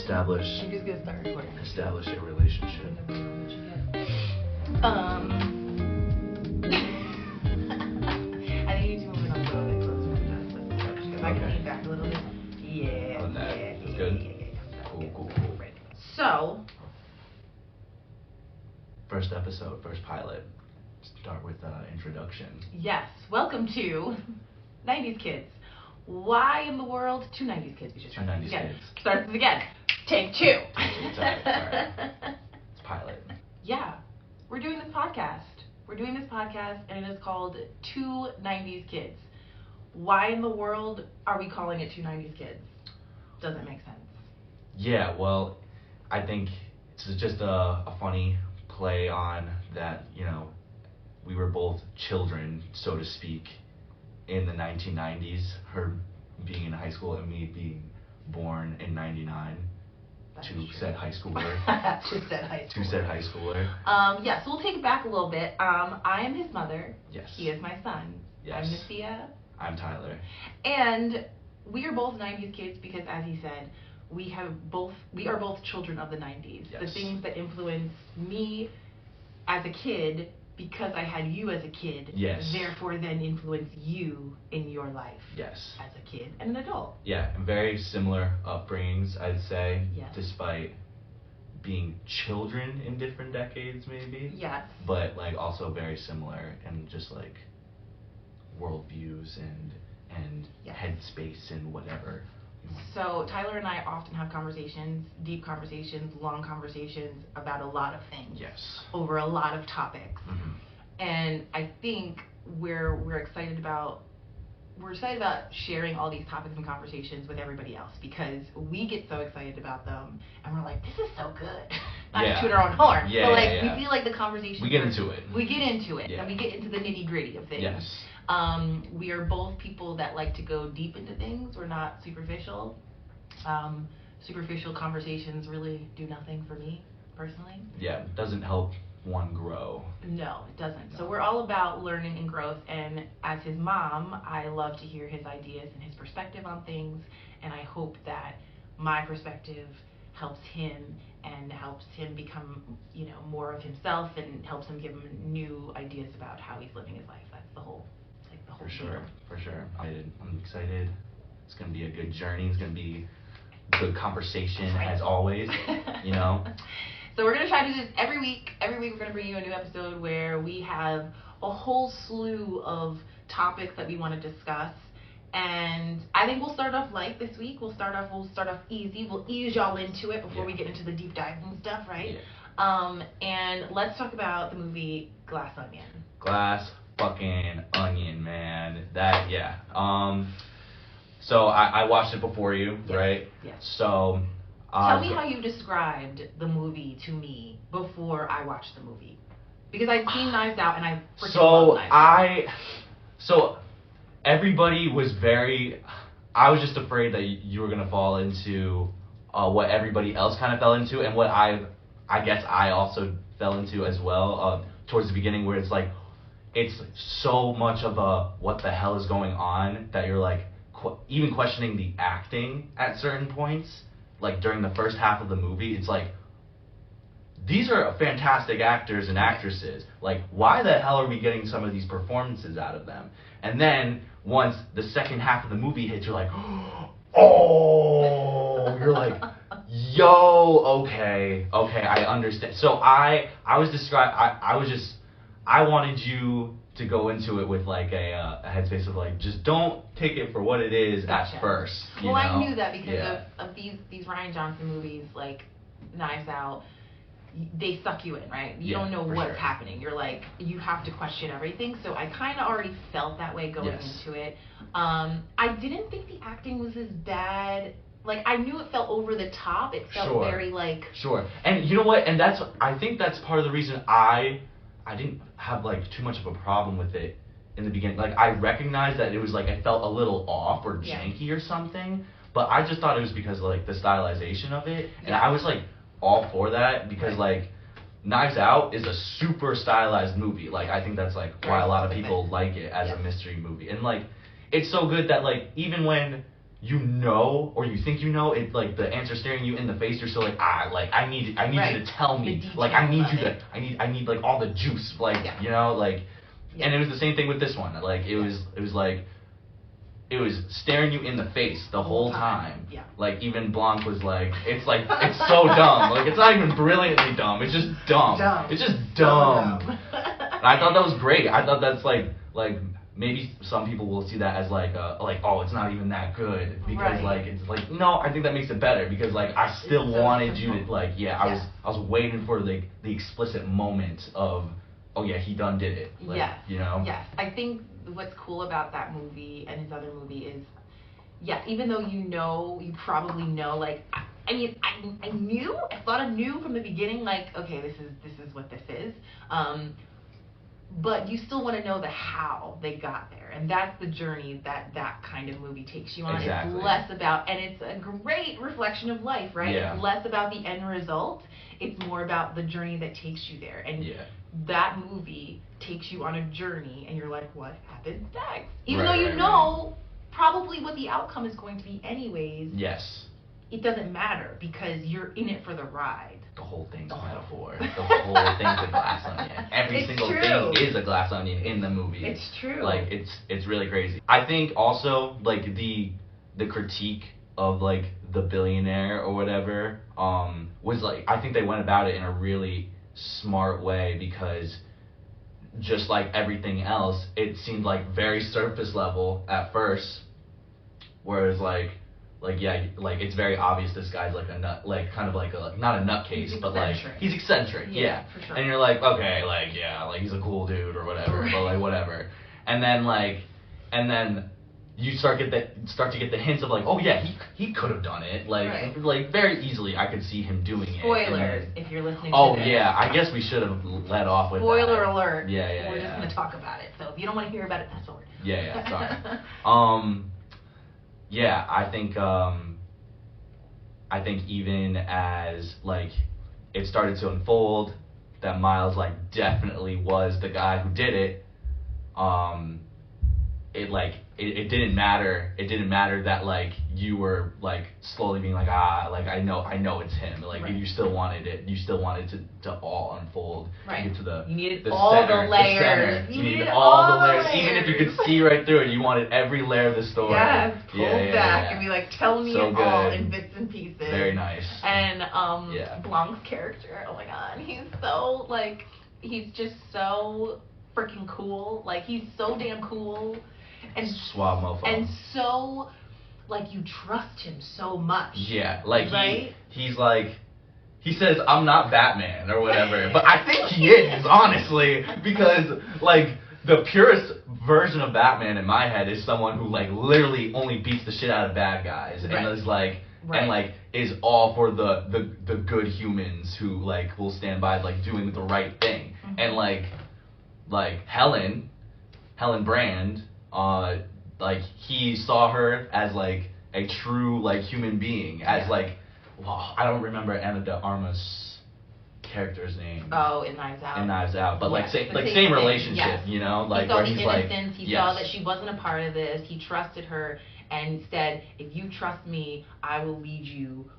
establish I'm just gonna start recording. establish a relationship. I think you need to move it up a little bit closer to us. If I can lean back a little bit. Yeah. On that. Yeah. That's good? Yeah. Cool. Right. So. First episode, first pilot. Start with introduction. Yes. Welcome to 90's Kids. Why in the world? Two 90's Kids. We should Two start this 90's again. Kids. Start this again. Take two. Sorry. It's pilot. Yeah. We're doing this podcast. And it is called Two 90's Kids. Why in the world are we calling it Two 90's Kids? Doesn't make sense. Yeah, well, I think it's just a funny play on that, we were both children, so to speak, in the 1990s, her being in high school and me being born in 99. To said high schooler. To said high schooler. Yeah, so we'll take it back a little bit. I am his mother. Yes. He is my son. Yes. I'm Nasia. I'm Tyler. And we are both 90's kids because, as he said, we are both children of the 90s. Yes. The things that influenced me as a kid, because I had you as a kid, yes, therefore then influenced you in your life. Yes. As a kid and an adult. Yeah, and very similar upbringings, I'd say. Yes. Despite being children in different decades, maybe. Yes. But also very similar in just worldviews and yes, headspace and whatever. So Tyler and I often have conversations, deep conversations, long conversations about a lot of things. Yes. Over a lot of topics. Mm-hmm. And I think we're excited about sharing all these topics and conversations with everybody else because we get so excited about them and we're like, this is so good. Not to toot our own horn, yeah, but yeah. we feel like the conversation. We get into it. Yeah. And we get into the nitty gritty of things. Yes. We are both people that like to go deep into things. We're not superficial. Superficial conversations really do nothing for me, personally. Yeah, it doesn't help one grow. No, it doesn't. No. So we're all about learning and growth, and as his mom, I love to hear his ideas and his perspective on things, and I hope that my perspective helps him and helps him become, more of himself and helps him give him new ideas about how he's living his life. That's the whole For sure. I'm excited. It's going to be a good journey. It's going to be good conversation, as always, So we're going to try to do this every week. Every week we're going to bring you a new episode where we have a whole slew of topics that we want to discuss. And I think we'll start off light this week. We'll start off easy. We'll ease y'all into it before we get into the deep dives and stuff, right? Yeah. And let's talk about the movie Glass Onion. Glass fucking Onion, man. So I watched it before you, yes, right? Yes. So tell me how you described the movie to me before I watched the movie, because I've seen Knives Out and I freaking love Knives Out. So everybody was I was just afraid that you were gonna fall into what everybody else kind of fell into, and what I guess I also fell into as well towards the beginning, where it's so much of a what the hell is going on that you're even questioning the acting at certain points. During the first half of the movie, it's these are fantastic actors and actresses. Why the hell are we getting some of these performances out of them? And then once the second half of the movie hits, you're oh, you're yo, okay, I understand. So I wanted you to go into it with a headspace of just don't take it for what it is Gotcha. at first. Well, I knew that because of these Rian Johnson movies like Knives Out. They suck you in, right? You don't know what's happening. You're you have to question everything. So I kind of already felt that way going into it. I didn't think the acting was as bad. I knew it felt over the top. It felt very Sure. And you know what? And I think that's part of the reason I didn't have too much of a problem with it in the beginning. I recognized that it was it felt a little off or janky or something, but I just thought it was because of the stylization of it, and I was all for that because Knives Out is a super stylized movie. I think that's why a lot of people like it as a mystery movie, and it's so good that even when you know, or you think you know, it like the answer staring you in the face. You're still like, I need you to tell me, like I need like all the juice, like you know, like, and it was the same thing with this one. Like it was like. It was staring you in the face the whole time. Yeah. Like even Blanc was like, it's so dumb. Like it's not even brilliantly dumb. It's just dumb. It's just dumb. And I thought that was great. I thought that's like maybe some people will see that as like oh, it's not even that good because like it's like no, I think that makes it better because like I still wanted you to like I was waiting for the explicit moment of oh yeah, he done did it. Like, you know. Yes, I think what's cool about that movie and his other movie is, even though you probably know, like, I mean, I thought I knew from the beginning, like, okay, this is what this is, but you still want to know the how they got there, and that's the journey that kind of movie takes you on. Exactly. It's less about, and it's a great reflection of life, right? Yeah. It's less about the end result. It's more about the journey that takes you there, and that movie takes you on a journey, and you're like, what happens next? Even though you know probably what the outcome is going to be anyways. Yes. It doesn't matter because you're in it for the ride. The whole thing's a metaphor. The whole thing's a glass onion. Every single thing is a glass onion in the movie. It's true. Like it's really crazy. I think also like the critique of like the billionaire or whatever was like I think they went about it in a really smart way because just like everything else, it seemed like very surface level at first, whereas like it's very obvious this guy's like a nut, like kind of like a not a nutcase, but like he's eccentric, for sure. And you're like, okay, like like he's a cool dude or whatever, but like whatever, and then you start to get the hints of like, oh yeah, he could have done it, like very easily. I could see him doing Spoilers, if you're listening. Oh to this. Yeah, I guess we should have let off with spoiler alert. Yeah. We're just gonna talk about it. So if you don't want to hear about it, that's all. Sorry. I think even as like it started to unfold that Miles like definitely was the guy who did it. It didn't matter. It didn't matter that like you were like slowly being like like I know it's him. Like you still wanted it. You still wanted to all unfold. Right. Get to the you needed the all center, the layers. You needed all the layers. Even if you could see right through it, you wanted every layer of the story. Yes. Pull back and be like, tell me it all in bits and pieces. Very nice. And Blanc's character. Oh my God, he's so like he's just so freaking cool. Like he's so damn cool. And suave mofo. And so, like, you trust him so much. Yeah, like he's like, he says, I'm not Batman or whatever, but I think he is, honestly, because like the purest version of Batman in my head is someone who like literally only beats the shit out of bad guys and is like and like is all for the good humans who like will stand by like doing the right thing. Mm-hmm. And like Helen Brand. Like he saw her as like a true like human being, as like I don't remember Ana de Armas' character's name. Oh, in Knives Out. In Knives Out, but like same relationship, you know, like he where he's like he saw that she wasn't a part of this. He trusted her and said, "If you trust me, I will lead you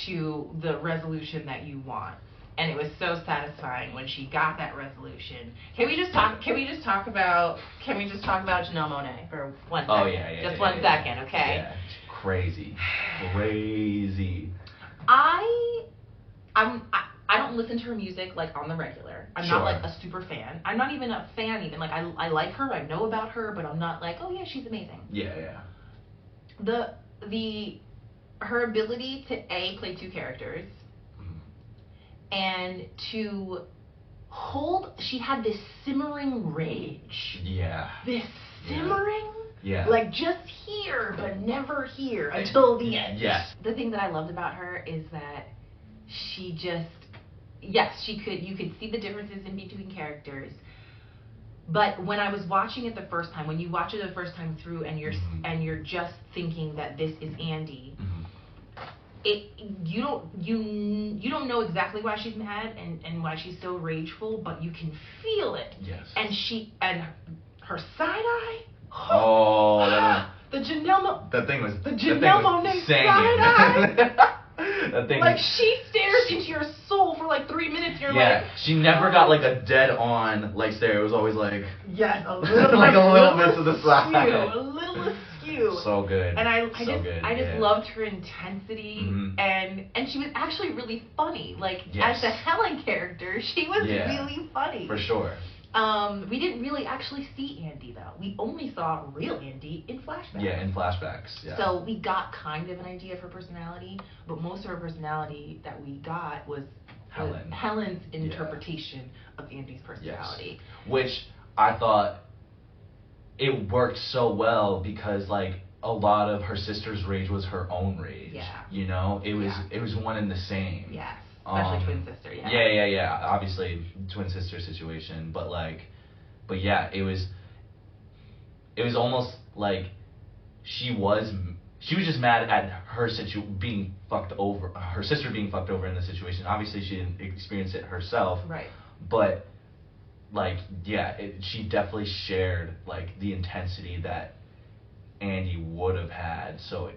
to the resolution that you want." And it was so satisfying when she got that resolution. Can we just talk about Janelle Monáe for 1 second? Oh yeah. Just 1 second, okay? Yeah, crazy. I don't listen to her music like on the regular. I'm not like a super fan. I'm not even a fan even. Like I like her, I know about her, but I'm not like, oh yeah, she's amazing. Yeah. Her ability to play two characters. And to hold, she had this simmering rage. Yeah. This simmering? Yeah. Like just here, but never here until the end. Yes. The thing that I loved about her is that she just, you could see the differences in between characters. But when I was watching it the first time, when you watch it the first time through and you're just thinking that this is Andy, you don't know exactly why she's mad and why she's so rageful, but you can feel it. Yes. And her side eye. Oh, the Janelle. That thing was. The Janelle Monáe singing. That thing. Like she stares into your soul for like 3 minutes. You're like. She never got like a dead on like stare. It was always like. Yes, a little. Like a little bit to the side. A little askew. So good. And I so just loved her intensity, and she was actually really funny. Like as the Helen character, she was really funny. For sure. We didn't really actually see Andy though. We only saw real Andy in flashbacks. Yeah, in flashbacks. Yeah. So we got kind of an idea of her personality, but most of her personality that we got was Helen's interpretation of Andy's personality. Yes. Which I thought it worked so well because like a lot of her sister's rage was her own rage. Yeah. You know, it was one and the same. Yes. Especially twin sister, Yeah. Obviously, twin sister situation, but yeah, it was almost like she was just mad at her being fucked over, her sister being fucked over in the situation. Obviously, she didn't experience it herself, right? But like, she definitely shared like the intensity that Andy would have had. So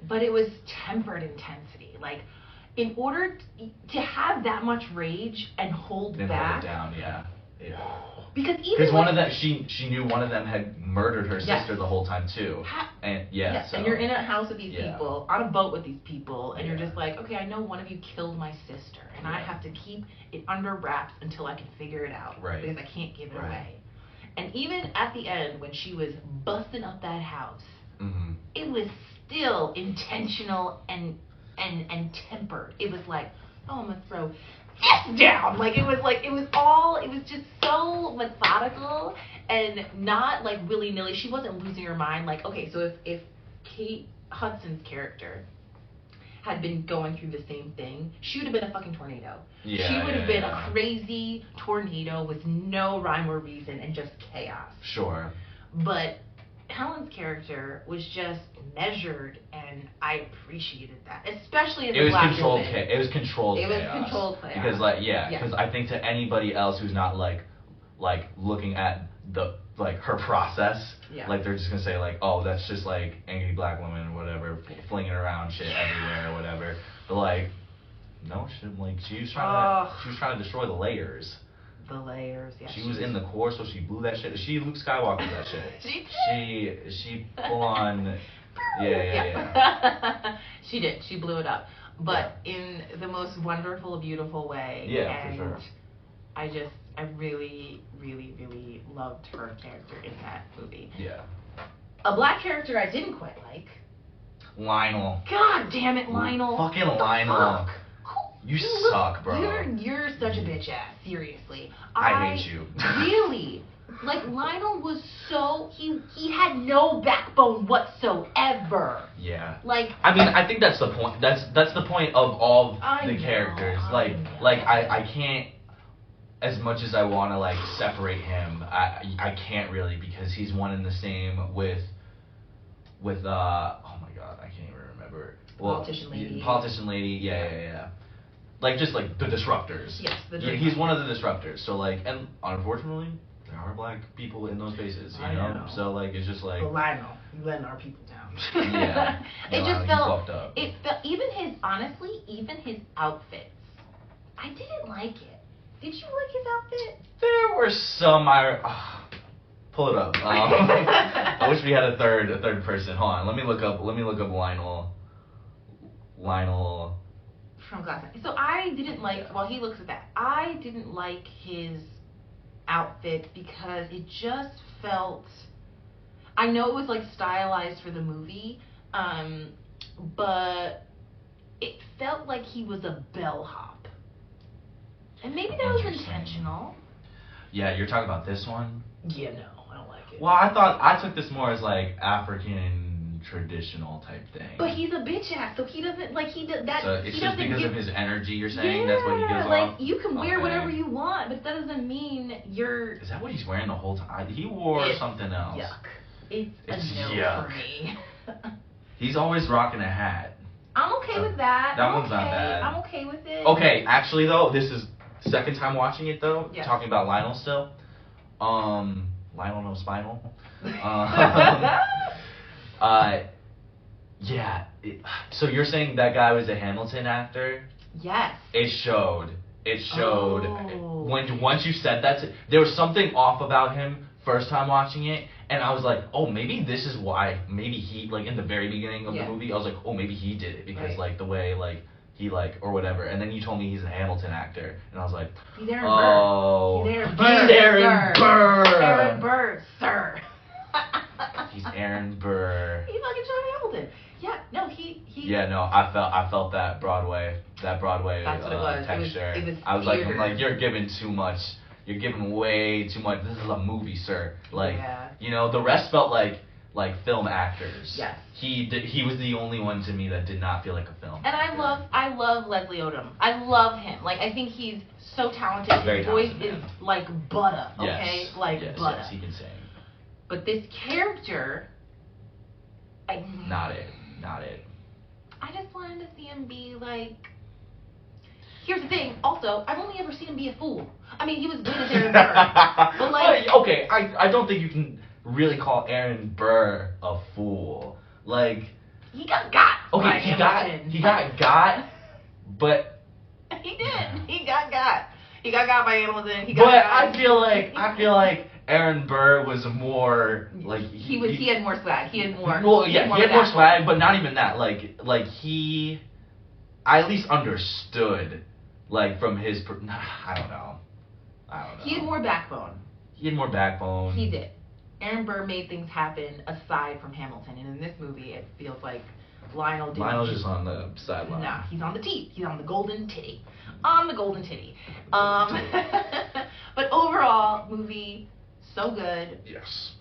but it was tempered intensity, like. In order to have that much rage and hold back, hold it down, yeah. Because one of them, she knew one of them had murdered her sister the whole time too, and so, and you're in a house with these people, on a boat with these people, and you're just like, okay, I know one of you killed my sister, and I have to keep it under wraps until I can figure it out, because I can't give it away. And even at the end, when she was busting up that house, it was still intentional and tempered. It was like, oh, I'm gonna throw this down. Like it was just so methodical and not like willy nilly. She wasn't losing her mind. Like, okay, so if Kate Hudson's character had been going through the same thing, she would have been a fucking tornado. She would have been a crazy tornado with no rhyme or reason and just chaos. Sure. But Helen's character was just measured, and I appreciated that, especially as a black woman. It was controlled chaos. It was controlled chaos. Because because I think to anybody else who's not like looking at her process, like they're just gonna say like, oh, that's just like angry black woman or whatever, flinging around shit everywhere or whatever. But like, no, she was trying to destroy the layers. The layers, She was in the core, so she blew that shit. She Luke Skywalker that shit. She full on. Yeah. She did. She blew it up, but in the most wonderful, beautiful way. Yeah, for sure. I really, really, really loved her character in that movie. Yeah. A black character I didn't quite like. Lionel. God damn it, Lionel. Fucking Lionel. You suck, bro. You're such a bitch ass. Seriously. I hate you. Really. Like, Lionel was so... He had no backbone whatsoever. Yeah. Like... I mean, I think that's the point. That's the point of all the characters. I can't... As much as I want to, like, separate him, I can't really, because he's one and the same with oh my god, I can't even remember. Politician lady. Politician lady, yeah. Like, just, like, the disruptors. Yes, he's one of the disruptors. So, like, and unfortunately, there are black people in those spaces, you know? So, like, it's just like... But Lionel, you letting our people down. Yeah. It just felt... Up. It felt... Even his outfits, I didn't like it. Did you like his outfit? There were some... pull it up. I wish we had a third person. Hold on. Let me look up Lionel... From Glass. So I didn't like, while he looks at that, I didn't like his outfit because it just felt, I know it was like stylized for the movie, but it felt like he was a bellhop. And maybe that was intentional. Yeah, you're talking about this one? Yeah, no, I don't like it. Well, I took this more as like African traditional type thing. But he's a bitch ass, so he doesn't like that. So it's just because of his energy. You're saying that's what he gives like, off. You can wear whatever you want, but that doesn't mean you're. Is that what he's wearing the whole time? He wore something else. Yuck. It's a no yuck. for me. He's always rocking a hat. I'm okay with that. That one's not bad. I'm okay with it. Okay, actually though, this is second time watching it though. Yes. Talking about Lionel still. Lionel no spinal. Yeah. So you're saying that guy was a Hamilton actor? Yes. It showed. Oh. Once you said that, there was something off about him first time watching it, and I was like, oh, maybe this is why. Maybe he, like, in the very beginning of the movie, I was like, oh, maybe he did it because like the way like he like or whatever. And then you told me he's a Hamilton actor, and I was like, he's Aaron oh, Burr. He's Aaron Burr. Aaron Burr, sir. He's Aaron Burr. He's fucking John Hamilton. Yeah, no, he. Yeah, no, I felt that Broadway That's what it was. texture. It was I was like, theater. you're giving too much. You're giving way too much. This is a movie, sir. Like, you know, the rest felt like film actors. Yes. He was the only one to me that did not feel like a film. And actor. I love Leslie Odom. I love him. Like, I think he's so talented. Very His voice talented, is like butter. Okay, yes. like butter. Yes, he can sing. But this character, Not it. I just wanted to see him be like. Here's the thing. Also, I've only ever seen him be a fool. I mean, he was good as Aaron Burr, but like. Okay, I don't think you can really call Aaron Burr a fool. Like. He got. Okay, he got, but. He did. He got. He got by Hamilton. I feel like Aaron Burr was more like he had more swag. He had more. Well, yeah, he had more swag, but not even that. Like he, I at least understood, like from his. I don't know. He had more backbone. He did. Aaron Burr made things happen aside from Hamilton, and in this movie, it feels like Lionel did. Lionel's just on the sideline. Nah, he's on the tee. He's on the golden titty. But overall, movie so good. Yes.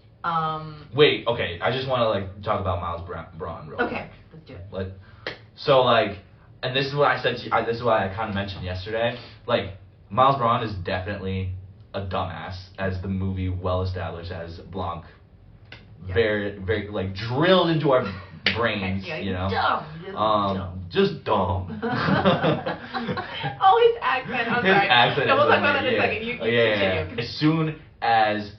Wait. Okay. I just want to like talk about Miles Braun real quick. Okay. Let's do it. So like, and this is what I said to you. This is what I kind of mentioned yesterday. Like, Miles Braun is definitely a dumbass, as the movie well established, as Blanc. Yeah. Very like drilled into our brains. Yeah, you know. Dumb. Just dumb. Oh, his accent. I'm sorry. Accent. No, we'll talk about that in a second. You continue. As soon as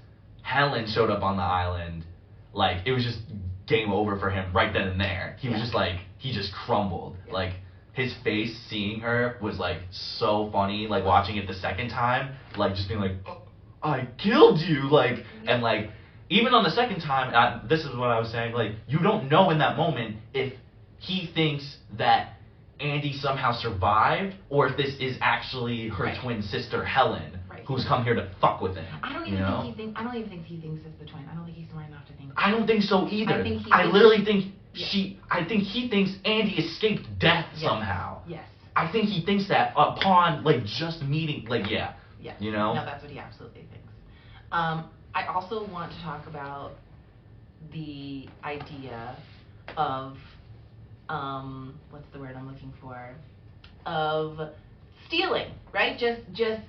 Helen showed up on the island, like, it was just game over for him right then and there. He was just like, he just crumbled. Yeah. Like, his face seeing her was like so funny. Like, watching it the second time, like, just being like, oh, I killed you. Like, and like, even on the second time, this is what I was saying. Like, you don't know in that moment if he thinks that Andy somehow survived, or if this is actually her twin sister Helen, who's come here to fuck with him. I don't even think he thinks it's the twin. I don't think he's smart enough to think. I don't think so either. I literally think he thinks Andy escaped death somehow. Yes. I think he thinks that upon like just meeting, like Yes. You know. No, that's what he absolutely thinks. I also want to talk about the idea of what's the word I'm looking for? Of stealing, right? Just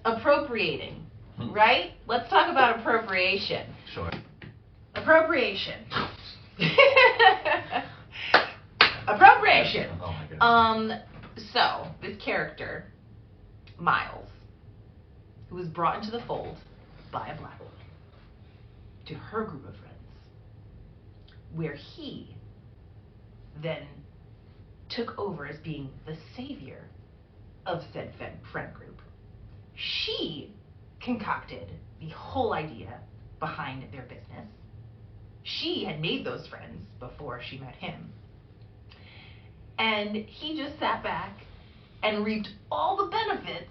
appropriating, right? Let's talk about appropriation. Sure. Appropriation. Appropriation. Oh my goodness. So this character, Miles, who was brought into the fold by a black woman to her group of friends, where he then took over as being the savior of said friend group. She concocted the whole idea behind their business. She had made those friends before she met him. And he just sat back and reaped all the benefits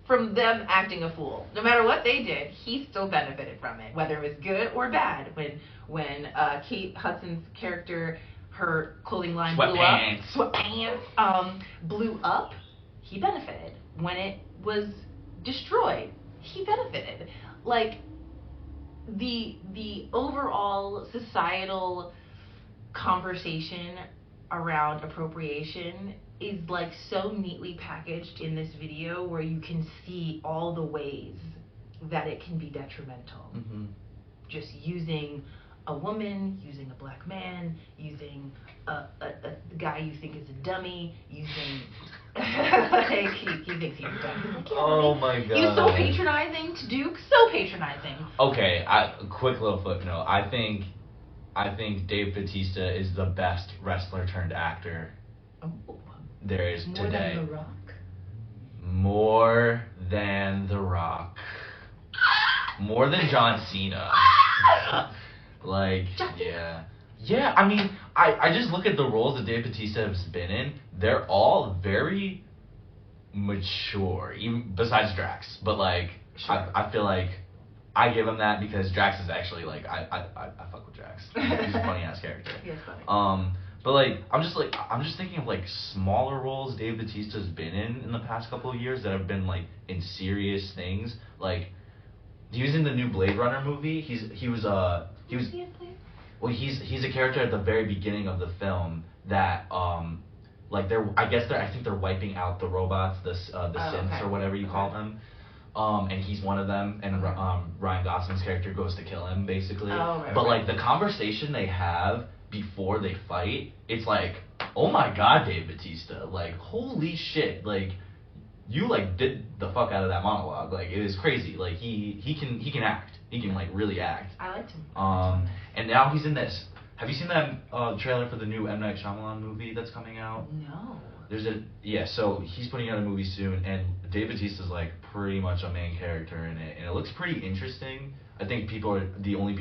from them acting a fool. No matter what they did, he still benefited from it, whether it was good or bad. When Kate Hudson's character, her clothing line blew up, he benefited. When it was destroyed, he benefited. Like, the overall societal conversation around appropriation is like so neatly packaged in this video, where you can see all the ways that it can be detrimental. Mm-hmm. Just using a woman, using a black man, using a guy you think is a dummy, using like, he thinks he's a dummy. Like, oh my god. He was so patronizing to Duke, so patronizing. Okay, a quick little footnote. I think I think Dave Bautista is the best wrestler turned actor there is today. More than The Rock? More than The Rock. More than John Cena. Like, yeah. Yeah, I mean, I just look at the roles that Dave Bautista has been in. They're all very mature, even besides Drax. But, like, sure. I feel like I give him that because Drax is actually, like, I fuck with Drax. He's a funny-ass character. He is funny. But, like, I'm just thinking of, like, smaller roles Dave Bautista's been in the past couple of years that have been, like, in serious things. Like, he was in the new Blade Runner movie. He was well, he's a character at the very beginning of the film that like I think they're wiping out the robots, the synths or whatever you call them. And he's one of them, and Ryan Gosling's character goes to kill him basically. But like the conversation they have before they fight, it's like, oh my god, Dave Bautista, like holy shit, like you like did the fuck out of that monologue. Like it is crazy. Like he can act. He can like really act. I liked him. And now he's in this. Have you seen that trailer for the new M. Night Shyamalan movie that's coming out? No. So he's putting out a movie soon, and Dave Bautista's like pretty much a main character in it, and it looks pretty interesting. I think the only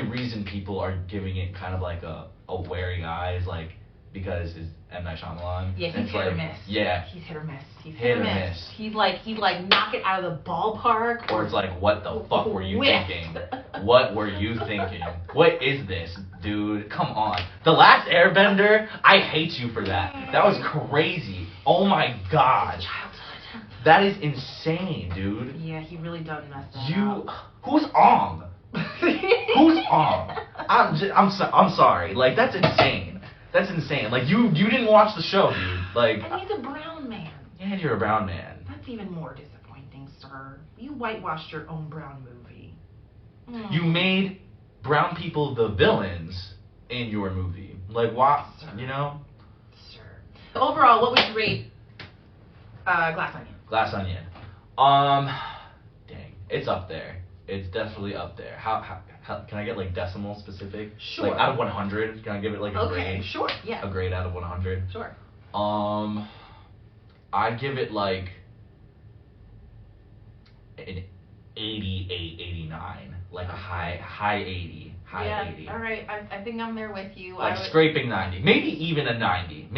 reason people are giving it kind of like a wary eye is like because it's M. Night Shyamalan. Yeah, he's hit or miss. Yeah. He's hit or miss. Hit or miss. He's like knock it out of the ballpark. Or it's like, what the fuck were you thinking? What were you thinking? What is this, dude? Come on. The Last Airbender, I hate you for that. That was crazy. Oh my god. Childhood. That is insane, dude. Yeah, he really done mess that up. Who's Ong? Who's Ong? I'm sorry. Like that's insane. That's insane. Like you didn't watch the show, dude. Like. And he's a brown man. And you're a brown man. That's even more disappointing, sir. You whitewashed your own brown movie. You made brown people the villains in your movie. Like what? Sir. You know. Sure. Overall, what would you rate Glass Onion? Glass Onion. Dang, it's up there. It's definitely up there. How can I get like decimal specific? Sure. Like out of 100, can I give it like a grade? Okay, sure. Yeah. A grade out of 100. Sure. I give it like an 88, 89, like a high 80, high 80. All right. I think I'm there with you. Like scraping 90, maybe even a 90,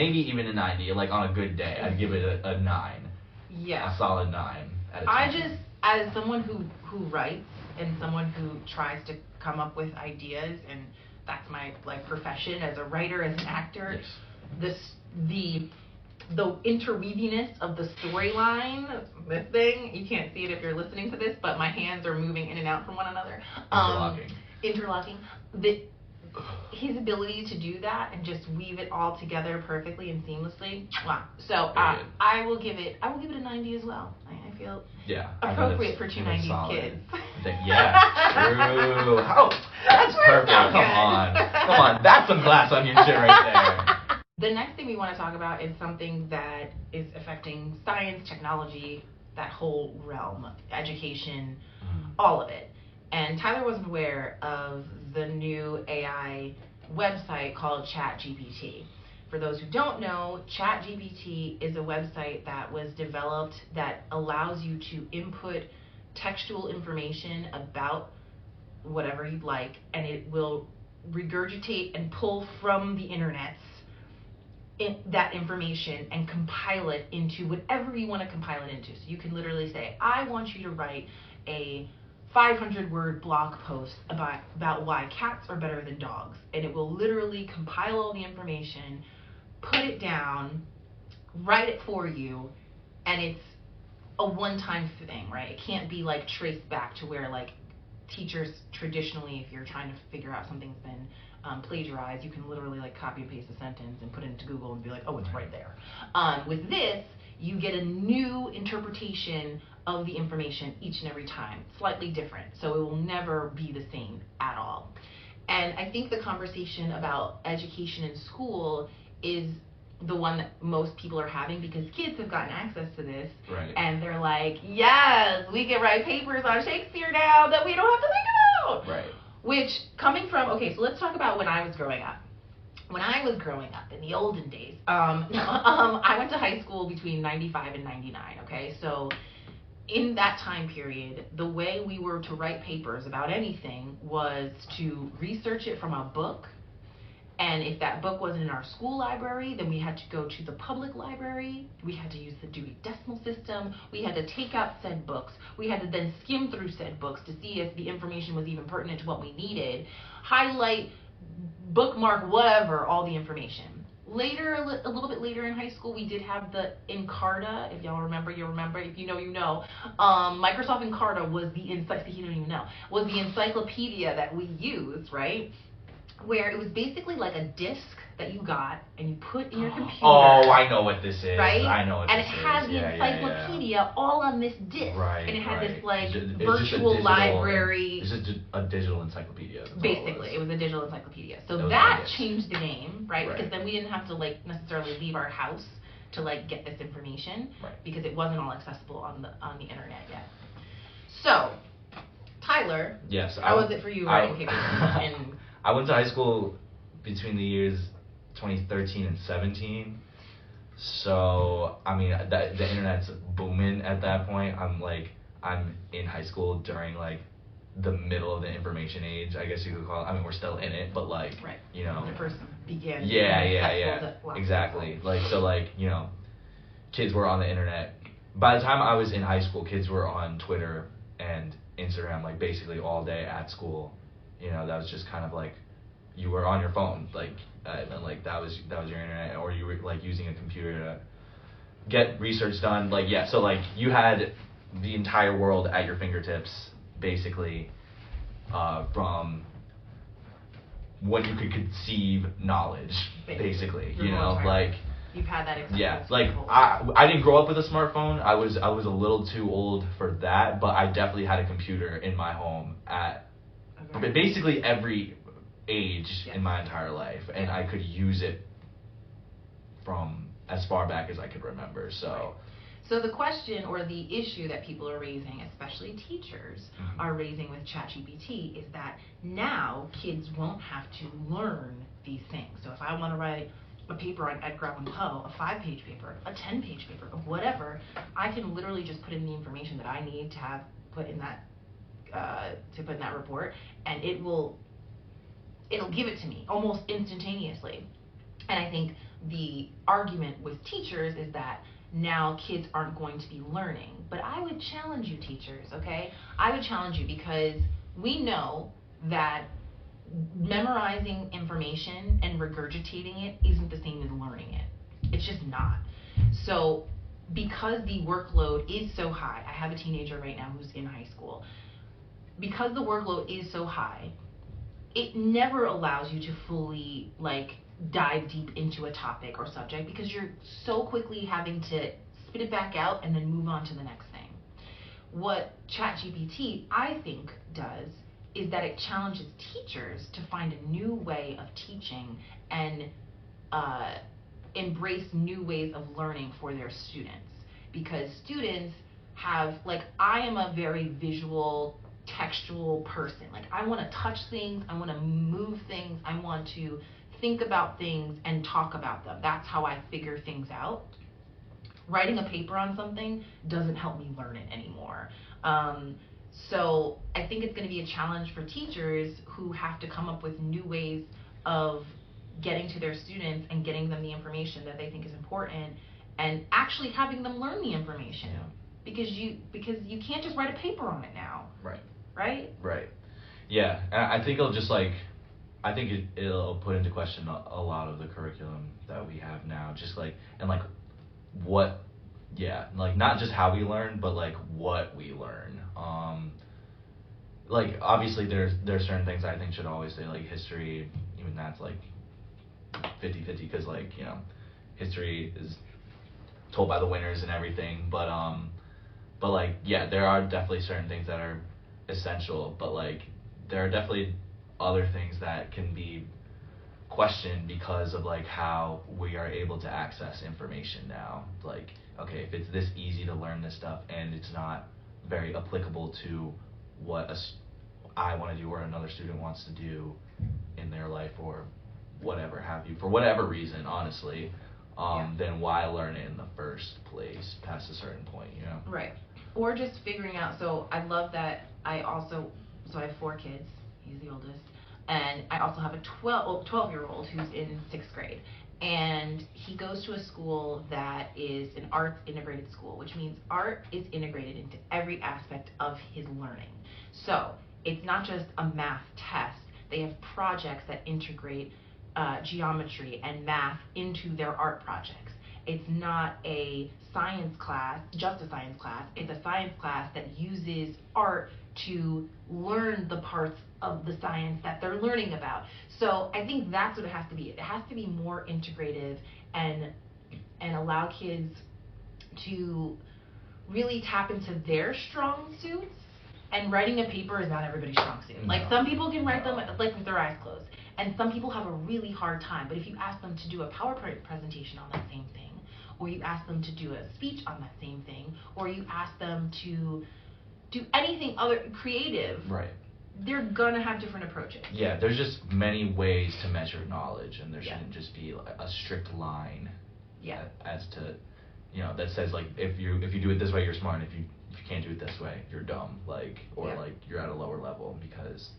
like on a good day, I'd give it a 9. Yeah. A solid 9 out of 10. I just, as someone who writes and someone who tries to come up with ideas, and that's my like profession as a writer, as an actor. Yes. The interweaviness of the storyline, this thing, you can't see it if you're listening to this, but my hands are moving in and out from one another. Interlocking. His ability to do that and just weave it all together perfectly and seamlessly. Wow. So I will give it a 90 as well. I feel appropriate for two 90s kids. Yeah, true. Oh, that's perfect. Come on. That's some Glass Onion shit right there. The next thing we want to talk about is something that is affecting science, technology, that whole realm, education, all of it. And Tyler wasn't aware of the new AI website called ChatGPT. For those who don't know, ChatGPT is a website that was developed that allows you to input textual information about whatever you'd like, and it will regurgitate and pull from the internets that information and compile it into whatever you want to compile it into. So you can literally say, I want you to write a 500-word blog post about why cats are better than dogs. And it will literally compile all the information, put it down, write it for you, and it's a one-time thing, right? It can't be like traced back to where like teachers traditionally, if you're trying to figure out something's been plagiarized, you can literally like copy and paste a sentence and put it into Google and be like, oh, it's right there. With this, you get a new interpretation of the information each and every time, slightly different, so it will never be the same at all. And I think the conversation about education in school is the one that most people are having because kids have gotten access to this, and they're like, yes, we can write papers on Shakespeare now that we don't have to think about. Right. Which, coming from, okay, so let's talk about when I was growing up. When I was growing up in the olden days, I went to high school between 95 and 99, okay? So in that time period, the way we were to write papers about anything was to research it from a book. And if that book wasn't in our school library, then we had to go to the public library. We had to use the Dewey Decimal System. We had to take out said books. We had to then skim through said books to see if the information was even pertinent to what we needed. Highlight, bookmark, whatever, all the information. Later, a little bit later in high school, we did have the Encarta. If y'all remember, you remember. If you know, you know. Microsoft Encarta was the you don't even know, was the encyclopedia that we used, right? Where it was basically like a disc that you got and you put in your computer. Oh, I know what this is. Right? I know what this is. And it had the encyclopedia all on this disc. Right. And it had this like It's virtual library. It's just a digital encyclopedia. Basically, it was a digital encyclopedia. So that changed the game, right? Because then we didn't have to like necessarily leave our house to like get this information, because it wasn't all accessible on the internet yet. So, Tyler, yes, how was it for you writing papers? I went to high school between the years 2013 and 17. So, I mean, the internet's booming at that point. I'm in high school during, like, the middle of the information age, I guess you could call it. I mean, we're still in it, but, like, you know. When it first began. Yeah. Exactly. Like, so, like, you know, kids were on the internet. By the time I was in high school, kids were on Twitter and Instagram, like, basically all day at school. You know, that was just kind of like, you were on your phone, like, and like that was your internet, or you were like using a computer to get research done. Like, yeah, so like you had the entire world at your fingertips, basically, from when you could conceive knowledge, basically. You know, like. You've had that experience. Yeah, like I didn't grow up with a smartphone. I was a little too old for that, but I definitely had a computer in my home at basically every age in my entire life, and I could use it from as far back as I could remember. So the question or the issue that people are raising, especially teachers, are raising with ChatGPT is that now kids won't have to learn these things. So if I want to write a paper on Edgar Allan Poe, a 5-page paper, a 10-page paper, or whatever, I can literally just put in the information that I need to have put in that report, and it'll give it to me almost instantaneously. And I think the argument with teachers is that now kids aren't going to be learning. But I would challenge you, teachers, okay? I would challenge you, because we know that memorizing information and regurgitating it isn't the same as learning it. It's just not. So because the workload is so high, I have a teenager right now who's in high school. Because the workload is so high, it never allows you to fully like dive deep into a topic or subject, because you're so quickly having to spit it back out and then move on to the next thing. What ChatGPT, I think, does is that it challenges teachers to find a new way of teaching and embrace new ways of learning for their students. Because students have, like, I am a very visual, textual person. Like, I want to touch things, I want to move things, I want to think about things and talk about them. That's how I figure things out. Writing a paper on something doesn't help me learn it anymore. So I think it's going to be a challenge for teachers who have to come up with new ways of getting to their students and getting them the information that they think is important, and actually having them learn the information. Because you can't just write a paper on it now. Right. Yeah, and I think it'll just like, I think it'll put into question a lot of the curriculum that we have now. Just like, and like what, like not just how we learn, but like what we learn. Like obviously there's certain things I think should always stay, like history, even that's like 50-50, because like, you know, history is told by the winners and everything, but like, yeah, there are definitely certain things that are essential, but like there are definitely other things that can be questioned because of like how we are able to access information now. Like, okay, if it's this easy to learn this stuff and it's not very applicable to what I want to do or another student wants to do in their life or whatever have you, for whatever reason, honestly, then why learn it in the first place past a certain point, you know? Right. Or just figuring out, so I love that I have 4 kids, he's the oldest, and I also have a 12-year-old who's in 6th grade. And he goes to a school that is an arts integrated school, which means art is integrated into every aspect of his learning. So it's not just a math test. They have projects that integrate geometry and math into their art projects. It's not a science class, just a science class. It's a science class that uses art to learn the parts of the science that they're learning about. So I think that's what it has to be. It has to be more integrative and allow kids to really tap into their strong suits. And writing a paper is not everybody's strong suit. No. Like some people can write them like with their eyes closed, and some people have a really hard time. But if you ask them to do a PowerPoint presentation on that same thing, or you ask them to do a speech on that same thing, or you ask them to do anything other creative, right, they're gonna have different approaches. Yeah, there's just many ways to measure knowledge, and there shouldn't just be a strict line. As to, you know, that says like if you do it this way you're smart, and if you can't do it this way you're dumb, like, or like you're at a lower level, because.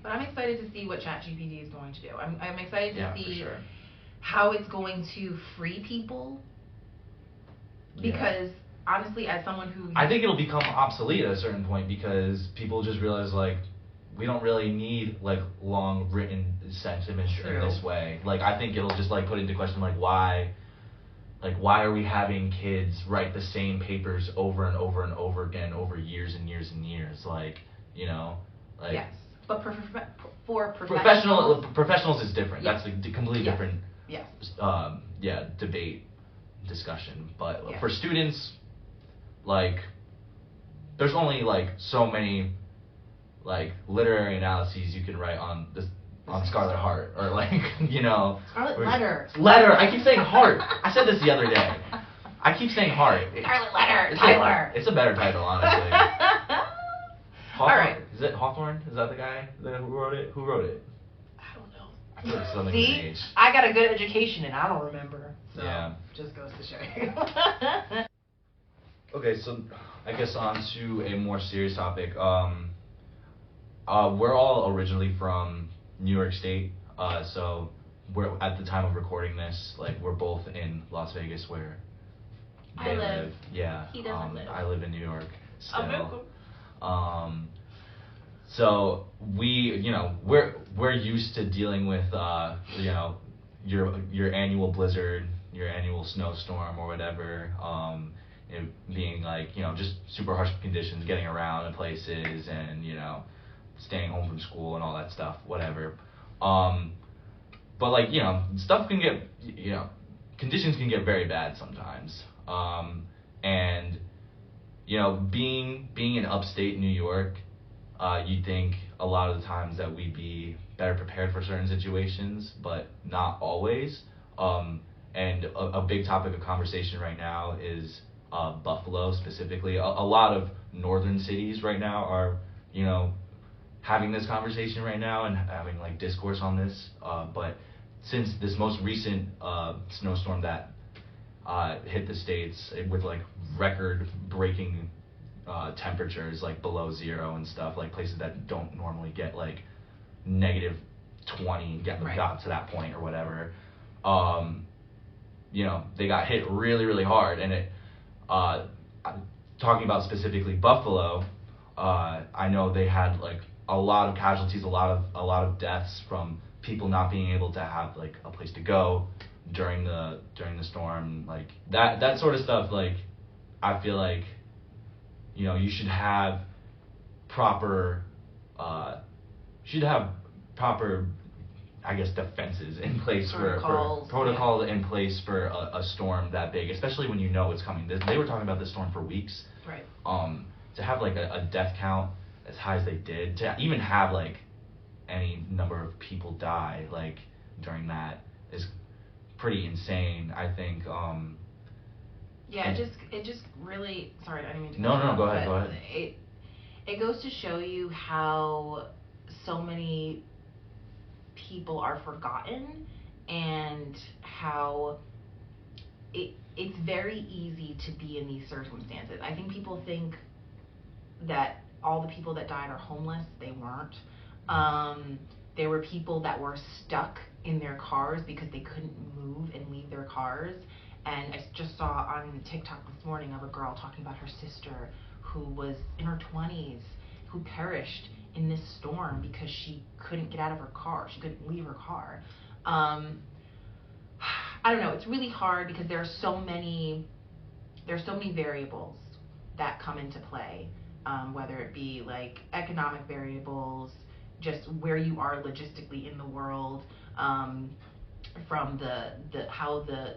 But I'm excited to see what ChatGPT is going to do. I'm excited to see for sure. how it's going to free people, because honestly, as someone who I think it'll become obsolete at a certain point, because people just realize like we don't really need like long written sentiments in this way. Like I think it'll just like put into question like why are we having kids write the same papers over and over and over again over years and years and years, like, you know, like. Yes. But for professionals is different. That's a completely different. Yes. Debate, discussion. But for students, like, there's only like so many, like, literary analyses you can write on Scarlet Heart, or like, you know. Scarlet Letter. Letter. I keep saying heart. I said this the other day. I keep saying heart. Scarlet Letter. Tyler. It's a better title, honestly. All right. Is it Hawthorne? Is that the guy who wrote it? Who wrote it? I don't know. I feel like something See, age. I got a good education and I don't remember. So just goes to show you. Okay, so I guess on to a more serious topic. We're all originally from New York State, so we're at the time of recording this, like we're both in Las Vegas, where they live. Yeah. He doesn't live. I live in New York still. So we're used to dealing with your annual blizzard, your annual snowstorm or whatever, it being like, just super harsh conditions getting around in places, and staying home from school and all that stuff, whatever. But like, stuff can get, conditions can get very bad sometimes. And being in upstate New York, you'd think a lot of the times that we'd be better prepared for certain situations, but not always. And a big topic of conversation right now is Buffalo specifically. A lot of northern cities right now are, having this conversation right now and having like discourse on this. But since this most recent snowstorm that hit the States with like record-breaking temperatures, like below zero and stuff, like places that don't normally get like -20 got to that point or whatever. They got hit really, really hard, and it. Talking about specifically Buffalo, I know they had like a lot of casualties, a lot of deaths from people not being able to have like a place to go during the storm, like that sort of stuff. Like, I feel like you should have proper I guess defenses in place for protocols in place for a storm that big, especially when it's coming. They were talking about this storm for weeks. Right. To have like a death count as high as they did, to even have like any number of people die like during that is pretty insane, I think. Yeah, it just really, sorry, I didn't mean to. No, go ahead. it goes to show you how so many people are forgotten, and how it's very easy to be in these circumstances. I think people think that all the people that died are homeless. They weren't. There were people that were stuck in their cars because they couldn't move and leave their cars. And I just saw on TikTok this morning of a girl talking about her sister who was in her 20s, who perished in this storm because she couldn't get out of her car. She couldn't leave her car. I don't know. It's really hard because there's so many variables that come into play, whether it be like economic variables, just where you are logistically in the world, from the how the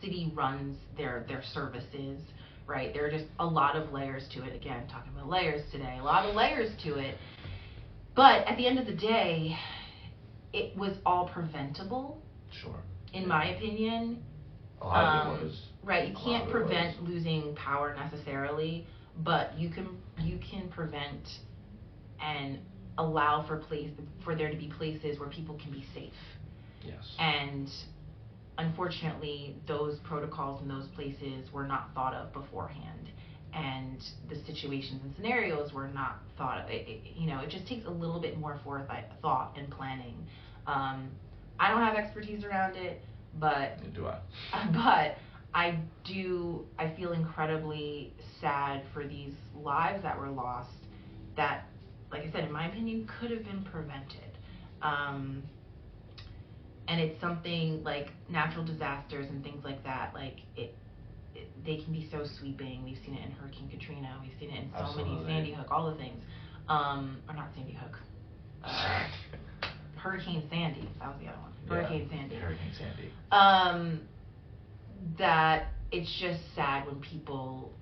city runs their services, right? There are just a lot of layers to it. Again, talking about layers today, a lot of layers to it. But at the end of the day, it was all preventable. Sure. In my opinion. A lot of it was. Right, you can't prevent losing power necessarily, but you can prevent and allow for there to be places where people can be safe. Yes. And unfortunately, those protocols in those places were not thought of beforehand, and the situations and scenarios were not thought of. It just takes a little bit more thought and planning. I don't have expertise around it, but neither do I. But I feel incredibly sad for these lives that were lost that, like I said, in my opinion, could have been prevented. And it's something like natural disasters and things like that, like they can be so sweeping. We've seen it in Hurricane Katrina. We've seen it in so many, Sandy Hook, all the things. Or not Sandy Hook. Hurricane Sandy. That was the other one. Hurricane Sandy. Hurricane Sandy. That it's just sad when people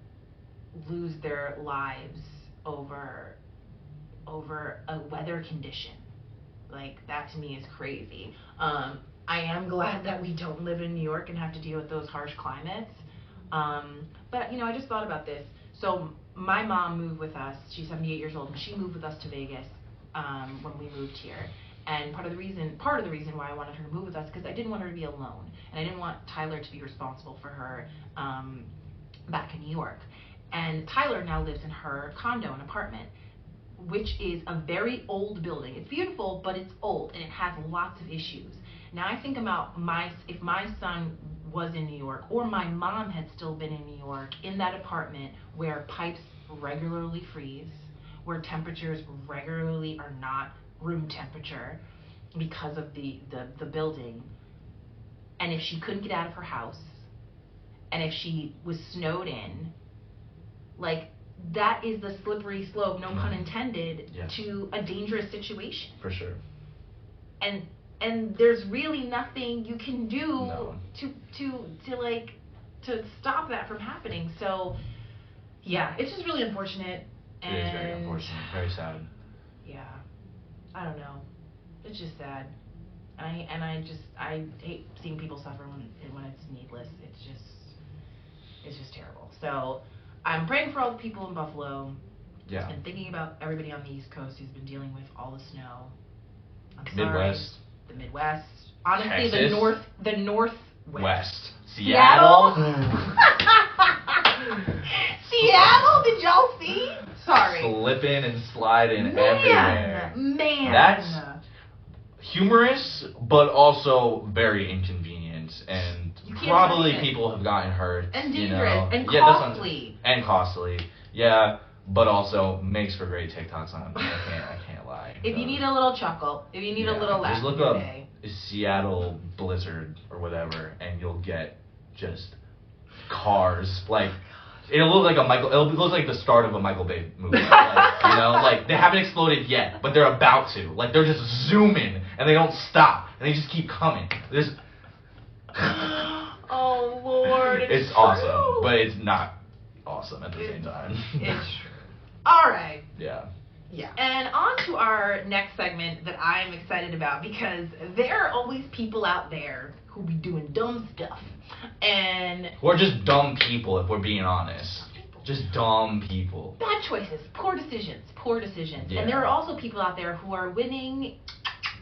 lose their lives over a weather condition. Like, that to me is crazy. I am glad that we don't live in New York and have to deal with those harsh climates. But I just thought about this. So my mom moved with us. She's 78 years old, and she moved with us to Vegas when we moved here. And part of the reason why I wanted her to move with us, because I didn't want her to be alone, and I didn't want Tyler to be responsible for her back in New York. And Tyler now lives in her condo, an apartment, which is a very old building. It's beautiful, but it's old, and it has lots of issues. Now I think about if my son was in New York, or my mom had still been in New York, in that apartment where pipes regularly freeze, where temperatures regularly are not room temperature because of the building, and if she couldn't get out of her house, and if she was snowed in, like, that is the slippery slope, no pun intended, yes, to a dangerous situation. For sure. And there's really nothing you can do to stop that from happening. So yeah, it's just really unfortunate. It is very unfortunate, very sad. Yeah, I don't know. It's just sad. And I hate seeing people suffer when it's needless. It's just terrible. So I'm praying for all the people in Buffalo. Yeah. And thinking about everybody on the East Coast who's been dealing with all the snow. I'm Midwest. sorry. The Midwest. Honestly, Texas. the Northwest. Seattle. Seattle, did y'all see? Sorry. Slipping and sliding everywhere. Man. That's humorous, but also very inconvenient, and probably people have gotten hurt. And dangerous, and costly. And costly. Yeah, but also makes for great TikToks on. I can't lie. If you need a little chuckle, if you need a little laugh, just look up Seattle blizzard or whatever, and you'll get just cars like. It'll look like the start of a Michael Bay movie. Like they haven't exploded yet, but they're about to. Like, they're just zooming, and they don't stop, and they just keep coming. Oh, Lord, it's awesome, but it's not awesome at the same time. It's true. All right. Yeah. Yeah. And on to our next segment that I'm excited about, because there are always people out there who be doing dumb stuff. And we're just dumb people, if we're being honest. Just dumb people. Bad choices, poor decisions. Yeah. And there are also people out there who are winning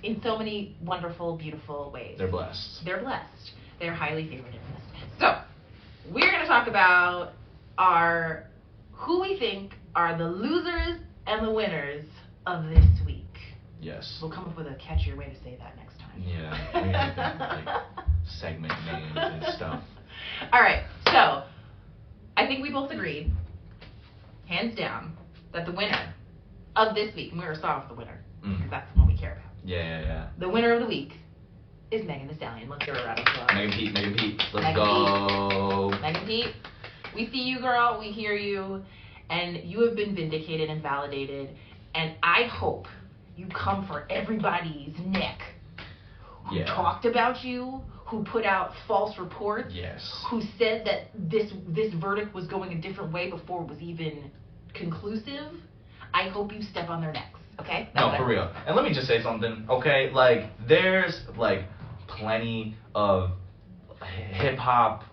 in so many wonderful, beautiful ways. They're blessed. They're highly favored in this. So, we're going to talk about who we think are the losers and the winners of this week. Yes. We'll come up with a catchier way to say that next time. Yeah. We have to, like, segment names and stuff. All right. So, I think we both agreed, hands down, that the winner of this week, and we're going to start off with the winner, because that's the one we care about. Yeah. The winner of the week is Megan Thee Stallion. Let's give her a round of applause. Megan Pete. Let's go. Megan Pete, we see you, girl. We hear you. And you have been vindicated and validated. And I hope you come for everybody's neck who talked about you, who put out false reports, who said that this verdict was going a different way before it was even conclusive. I hope you step on their necks, okay? No, for real. And let me just say something, okay? Like, there's, like, plenty of hip-hop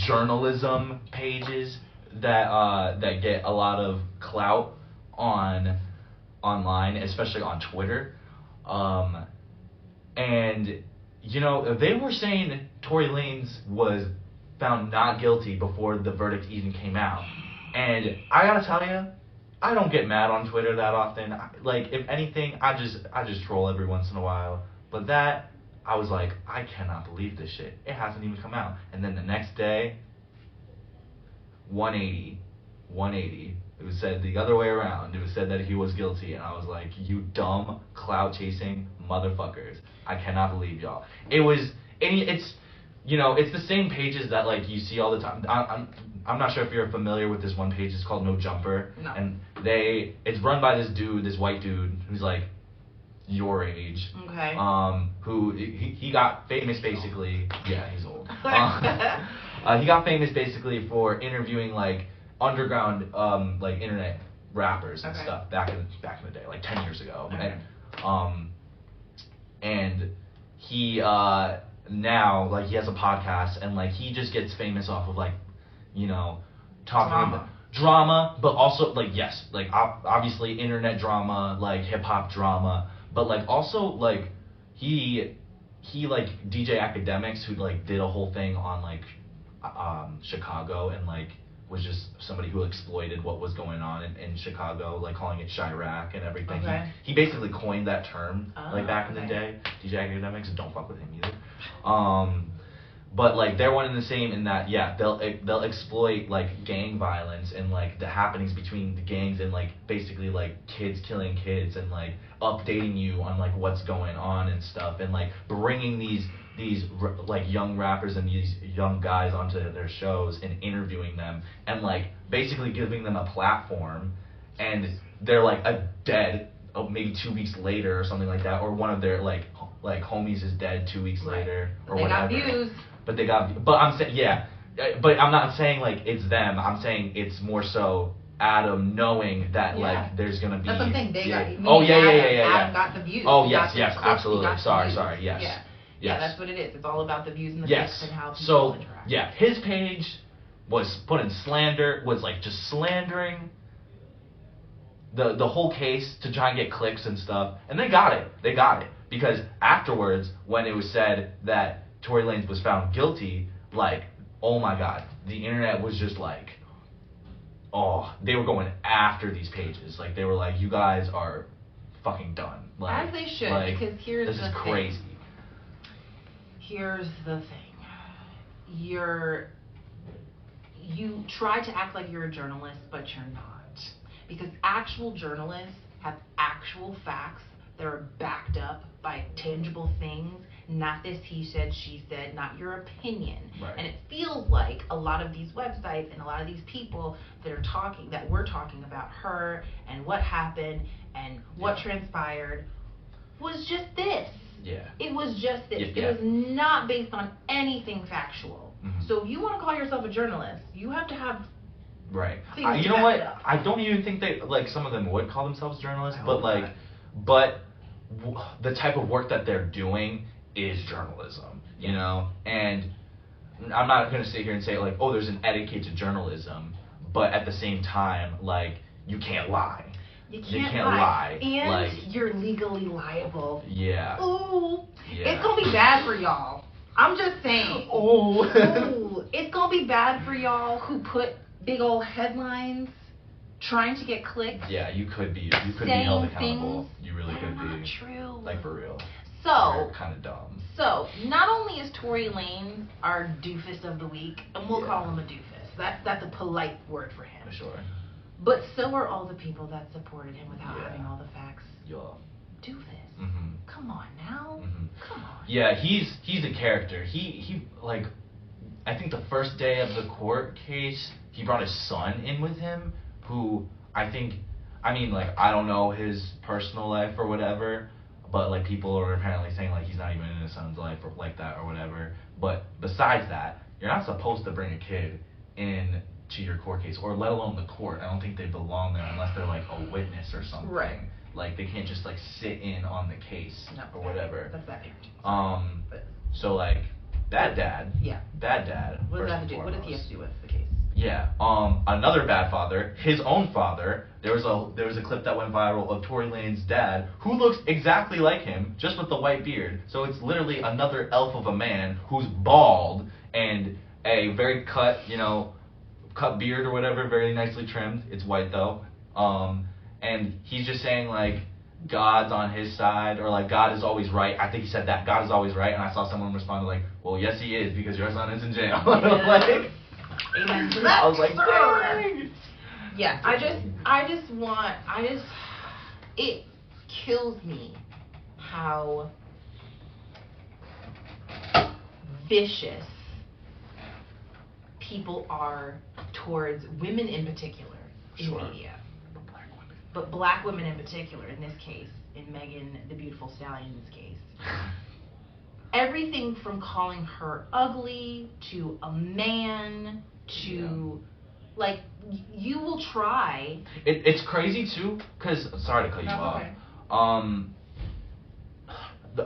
journalism pages that get a lot of clout online, especially on Twitter. And, you know, they were saying Tory Lanez was found not guilty before the verdict even came out. And I gotta tell you, I don't get mad on Twitter that often. Like, if anything, I just troll every once in a while. But that, I was like, I cannot believe this shit. It hasn't even come out. And then the next day, 180. It was said the other way around. It was said that he was guilty, and I was like, you dumb, clout-chasing motherfuckers. I cannot believe y'all. It's the same pages that, like, you see all the time. I'm not sure if you're familiar with this one page. It's called No Jumper. No. And it's run by this dude, this white dude, who's, like, your age. Okay. Who, he got famous, basically. Yeah, he's old. He got famous, basically, for interviewing, like, underground like internet rappers and stuff back in the day, like 10 years ago. Okay. And he now, like, he has a podcast, and, like, he just gets famous off of, like, you know, talking about drama, but also, like, obviously internet drama, like hip hop drama, but, like, also, like, he like DJ Academics, who, like, did a whole thing on, like, Chicago, and, like, was just somebody who exploited what was going on in Chicago, like calling it Chirac and everything. Okay. He basically coined that term, like, back in the day. DJ Academics, don't fuck with him either. But, like, they're one and the same in that, they'll exploit, like, gang violence and, like, the happenings between the gangs and, like, basically, like, kids killing kids and, like, updating you on, like, what's going on and stuff, and, like, bringing these like, young rappers and these young guys onto their shows and interviewing them and, like, basically giving them a platform, and they're, like, dead maybe 2 weeks later or something like that, or one of their, like homies is dead 2 weeks later, or whatever. They got views. But I'm saying, but I'm not saying, like, it's them. I'm saying it's more so Adam knowing that, like, there's gonna be. That's something they got. Adam got the views. Oh, yes, absolutely. Sorry, yes. Yeah. Yes. Yeah, that's what it is. It's all about the views and the clicks and how people interact. Yeah, his page was putting slander, was, like, just slandering the whole case to try and get clicks and stuff, and they got it. Because afterwards, when it was said that Tory Lanez was found guilty, like, oh my god, the internet was just like, they were going after these pages. Like, they were like, you guys are fucking done. Like, as they should, like, because here's the thing. This is crazy. Here's the thing. You try to act like you're a journalist, but you're not. Because actual journalists have actual facts that are backed up by tangible things, not this he said, she said, not your opinion. Right. And it feels like a lot of these websites and a lot of these people that we're talking about her and what happened and what transpired was just this. Yeah. It was just this. Yeah. It was not based on anything factual. Mm-hmm. So if you want to call yourself a journalist, you have to have right. things You to know what? back it up. I don't even think like, some of them would call themselves journalists, I but, hope like, not. the type of work that they're doing is journalism, you know? And I'm not going to sit here and say, like, there's an etiquette to journalism, but at the same time, like, you can't lie. You can't lie. And like, you're legally liable. Yeah. Ooh. Yeah. It's gonna be bad for y'all. I'm just saying. Ooh. Ooh. It's gonna be bad for y'all who put big old headlines trying to get clicks. Yeah, you could be held accountable. You really could be. Not true. Like, for real. So, kind of dumb. So, not only is Tory Lanez our doofus of the week, and we'll call him a doofus. That's a polite word for him. For sure. But so are all the people that supported him without having all the facts. Yeah. Doofus. Mm-hmm. Come on now. Mm-hmm. Come on. Yeah, he's a character. He like, I think the first day of the court case, he brought his son in with him, who I don't know his personal life or whatever, but like people are apparently saying like he's not even in his son's life or like that or whatever. But besides that, you're not supposed to bring a kid in to your court case, or let alone the court. I don't think they belong there unless they're like a witness or something. Right. Like they can't just like sit in on the case or whatever. That's that parenting. So like that dad. Yeah. Bad dad. What does that have to do? What does he have to do with the case? Yeah. Another bad father, his own father. There was a clip that went viral of Tory Lanez's dad, who looks exactly like him, just with the white beard. So it's literally another elf of a man who's bald and a very cut beard or whatever, very nicely trimmed. It's white though. And he's just saying like God's on his side, or like God is always right. I think he said that God is always right, and I saw someone respond like, well, yes he is, because your son is in jail. Like, amen to that. I was like, dang. Yeah, it kills me how vicious people are towards women in particular in media. But black women in particular, in this case, in Megan the Beautiful Stallion's case. Everything from calling her ugly to a man to like you will try. It's crazy too, because sorry to cut you off. Okay.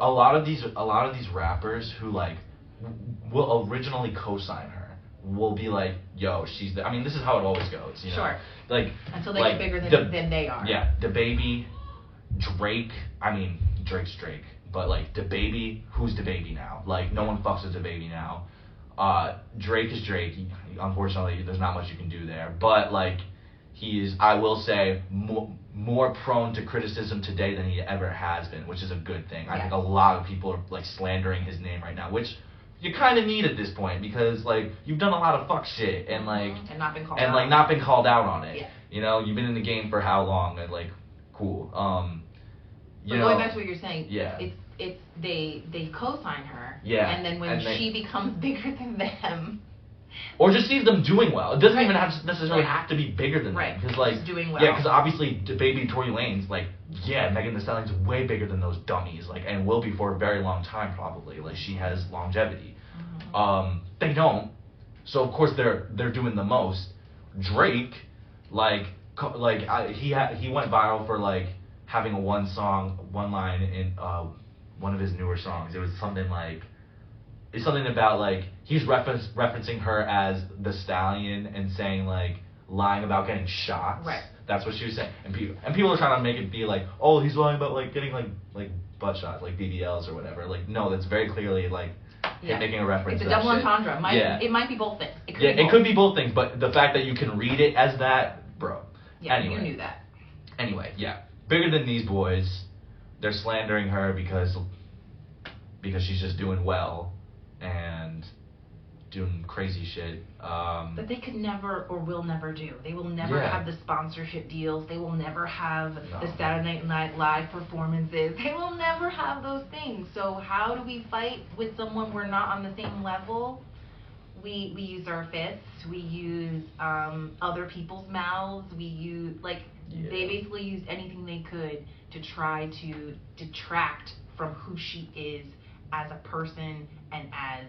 A lot of these rappers who like will originally co-sign her will be like, yo, she's the, I mean, this is how it always goes, you know. Sure. Like until they like get bigger than they are. Yeah, DaBaby, Drake. I mean, Drake's Drake, but like DaBaby, who's DaBaby now? Like no one fucks with DaBaby now. Drake is Drake. Unfortunately, there's not much you can do there. But like, he is, I will say, more prone to criticism today than he ever has been, which is a good thing. I think a lot of people are like slandering his name right now, which you kind of need at this point, because like you've done a lot of fuck shit and like and not been called out on it. Yeah. You know, you've been in the game for how long? And like, cool. But going back to what you're saying, yeah. It's they co-sign her. Yeah. And then when she becomes bigger than them. Or just sees them doing well. It doesn't even necessarily have to be bigger than them. Because like, just doing well. Yeah, because obviously DaBaby Tory Lanez, like, yeah, Megan Thee Stallion's way bigger than those dummies, like, and will be for a very long time probably. Like, she has longevity. Mm-hmm. They don't. So of course they're doing the most. Drake, he went viral for like having a one line in one of his newer songs. It was something like, it's something about like he's referencing her as the stallion and saying like lying about getting shots. Right. That's what she was saying. And people are trying to make it be like, oh, he's lying about like getting like butt shots, like BBLs or whatever. Like, no, that's very clearly like him making a reference. It's to a double that entendre. shit. It might be both things. It could be both things, but the fact that you can read it as that, bro. Yeah, anyway, you knew that. Anyway, yeah. Bigger than these boys. They're slandering her because she's just doing well and doing crazy shit. That they could never or will never do. They will never have the sponsorship deals. They will never have the Saturday Night Live performances. They will never have those things. So how do we fight with someone we're not on the same level? We use our fists. We use other people's mouths. We use they basically used anything they could to try to detract from who she is as a person and as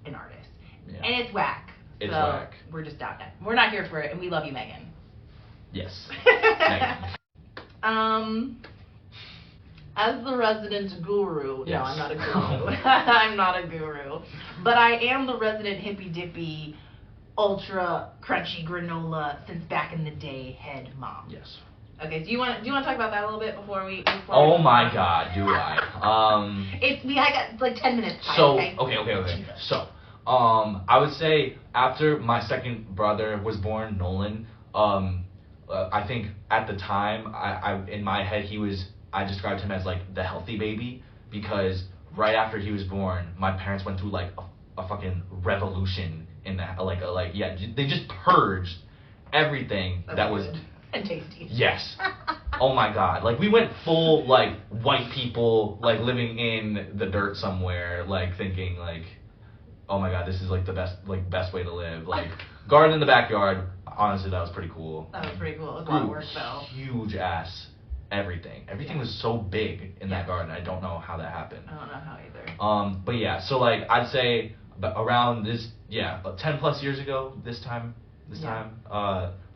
an artist. Yeah. And it's whack. It's whack. We're just out there. We're not here for it, and we love you, Megan. Yes. Megan. As the resident guru, yes. No, I'm not a guru. I'm not a guru. But I am the resident hippy-dippy ultra crunchy granola since back in the day head mom. Yes. Okay, do you want to talk about that a little bit before we oh my God, do I? I got like 10 minutes. So okay. Okay. So, I would say after my second brother was born, Nolan, I think at the time, I in my head I described him as like the healthy baby, because right after he was born, my parents went through like a fucking revolution in that, they just purged everything that was good and tasty. Yes. Oh my God. Like, we went full like white people, like living in the dirt somewhere, like thinking like, oh my God, this is like the best way to live. Like, garden in the backyard. Honestly, that was pretty cool. That was pretty cool. It was a lot of work though. Huge ass everything. Everything was so big in that garden. I don't know how that happened. I don't know how either. But yeah, so like I'd say around this, 10 plus years ago, this time,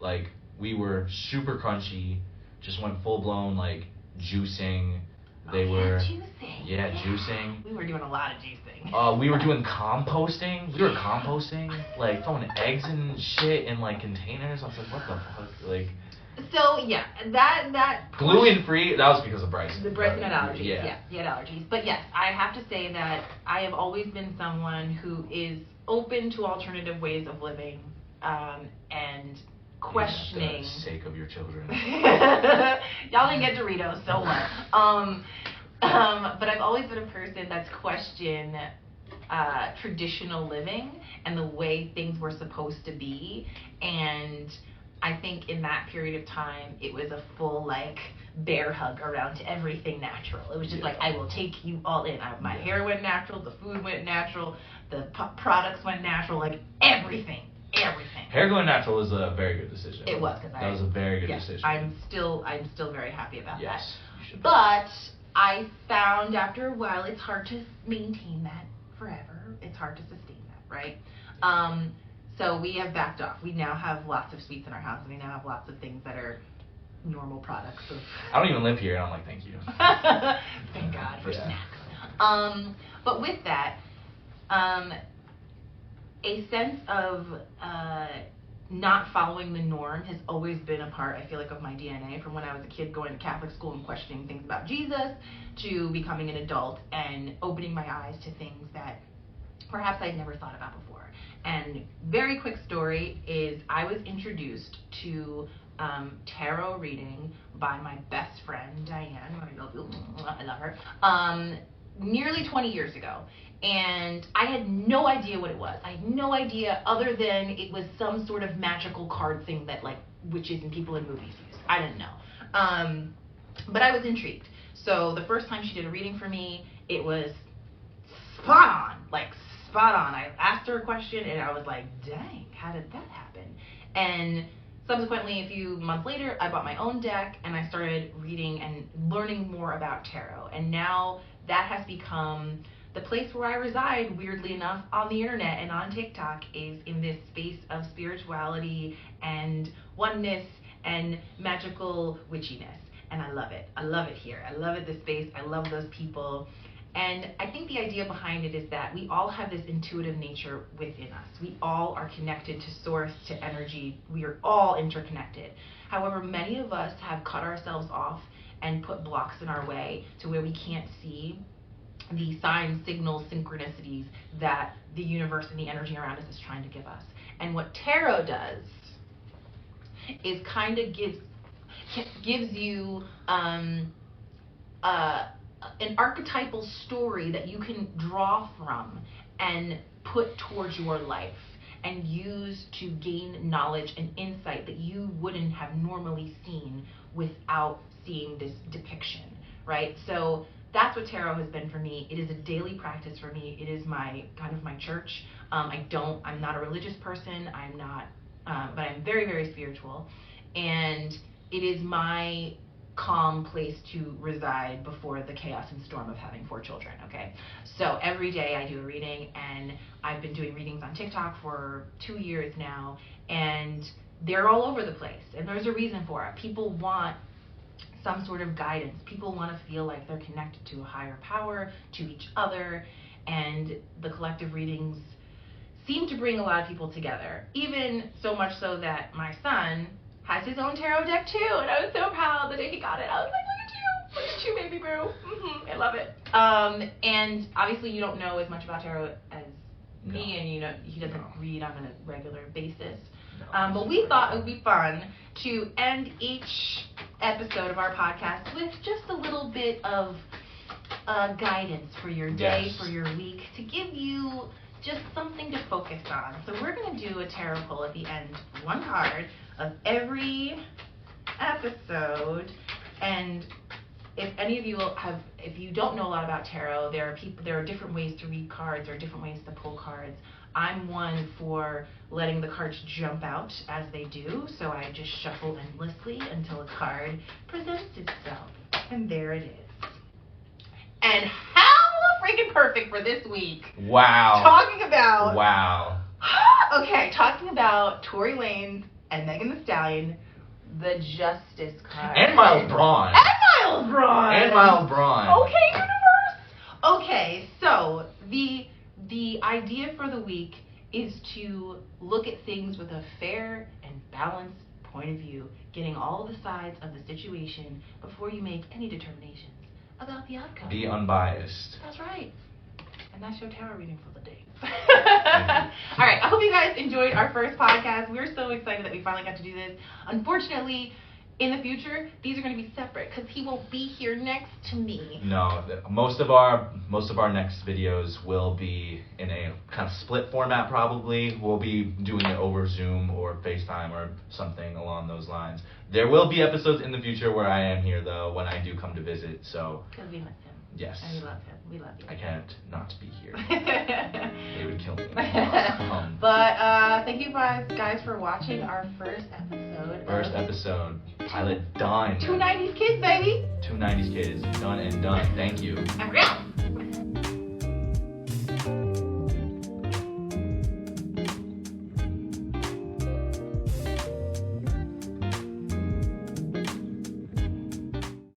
like we were super crunchy, just went full blown like juicing. Juicing. Yeah, juicing. We were doing a lot of juicing. We were doing composting. We were composting, like throwing eggs and shit in like containers. I was like, what the fuck, like. So yeah, that gluten free. That was because of Bryce. The Bryce had allergies. Yeah, he had allergies. But yes, I have to say that I have always been someone who is open to alternative ways of living, and questioning. For the sake of your children. Y'all didn't get Doritos, so what? But I've always been a person that's questioned traditional living and the way things were supposed to be, and I think in that period of time, it was a full like bear hug around everything natural. It was just like, I will take you all in. My hair went natural, the food went natural, the products went natural, like everything. Hair going natural was a very good decision. It was, that was a very good decision. I'm still very happy about that. Yes, you should be. But I found after a while it's hard to maintain that forever. It's hard to sustain that, right? So we have backed off. We now have lots of sweets in our house, and we now have lots of things that are normal products. I don't even live here, and I'm like, thank you. Thank God for snacks. But with that, a sense of not following the norm has always been a part, I feel like, of my DNA, from when I was a kid going to Catholic school and questioning things about Jesus, to becoming an adult and opening my eyes to things that perhaps I'd never thought about before. And very quick story is I was introduced to tarot reading by my best friend, Diane. I love her. Nearly 20 years ago. And I had no idea what it was. I had no idea other than it was some sort of magical card thing that like witches and people in movies use. I didn't know. But I was intrigued. So the first time she did a reading for me, it was spot on. I asked her a question and I was like, dang, how did that happen? And subsequently, a few months later, I bought my own deck and I started reading and learning more about tarot. And now that has become the place where I reside, weirdly enough, on the internet and on TikTok, is in this space of spirituality and oneness and magical witchiness. And I love it. I love it here. I love it, this space. I love those people. And I think the idea behind it is that we all have this intuitive nature within us. We all are connected to source, to energy. We are all interconnected. However, many of us have cut ourselves off and put blocks in our way to where we can't see the signs, signals, synchronicities that the universe and the energy around us is trying to give us. And what tarot does is kind of gives you an archetypal story that you can draw from and put towards your life and use to gain knowledge and insight that you wouldn't have normally seen without seeing this depiction, right? So that's what tarot has been for me. It is a daily practice for me. It is my kind of my church. I'm not a religious person. I'm not, but I'm very, very spiritual. And it is my calm place to reside before the chaos and storm of having 4 children, okay? So every day I do a reading, and I've been doing readings on TikTok for 2 years now, and they're all over the place, and there's a reason for it. People want some sort of guidance. People want to feel like they're connected to a higher power, to each other, and the collective readings seemed to bring a lot of people together. Even so much so that my son has his own tarot deck too, and I was so proud the day he got it. I was like, look at you, baby boo. I love it. And obviously you don't know as much about tarot as me, and he doesn't read on a regular basis. But we thought it would be fun to end each episode of our podcast with just a little bit of guidance for your day, for your week, to give you just something to focus on. So we're going to do a tarot pull at the end, one card of every episode. And if any of you if you don't know a lot about tarot, there are different ways to read cards, there are different ways to pull cards. I'm one for letting the cards jump out as they do, so I just shuffle endlessly until a card presents itself. And there it is. And how freaking perfect for this week. Wow. Talking about Tory Lanez and Megan Thee Stallion, the Justice card. And Miles Braun. Okay, universe. Okay, so the idea for the week is to look at things with a fair and balanced point of view, getting all the sides of the situation before you make any determinations about the outcome. Be unbiased. That's right. And that's your tarot reading for the day. All right, I hope you guys enjoyed our first podcast. We're so excited that we finally got to do this. Unfortunately, in the future, these are going to be separate because he won't be here next to me. No, most of our next videos will be in a kind of split format. Probably we'll be doing it over Zoom or FaceTime or something along those lines. There will be episodes in the future where I am here though when I do come to visit. So because we miss him. Yes. And we love him. We love you. I can't not be here. They would kill me. But thank you guys for watching our first episode. Pilot done. 2 90's kids, baby. 2 90's kids. Done and done. Thank you. And we're out.